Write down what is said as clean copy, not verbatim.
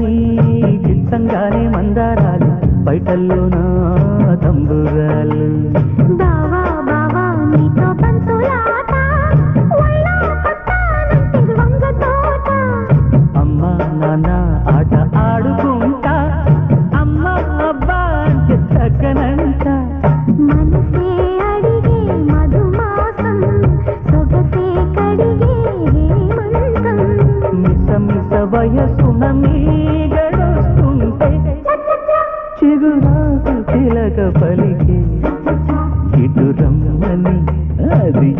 ఇవన్నీ గిచ్చంగానే మందారాలు బయటల్లో నా తంబురాలు బావా బావా నీతో పంతులాట ఒళ్ళో కొట్టానంటే వంగ తోట అమ్మా నాన్న ఆట ఆడుకుంటా అమ్మా అబ్బా అంటే తగ్గనంట మనసే అడిగే మధుమాసం సొగసే కడిగే హేమంతం మిస మిస వయసున మీగడొస్తుంటే చిగురాకు చిలక పలికే ఇటు రమ్మని అది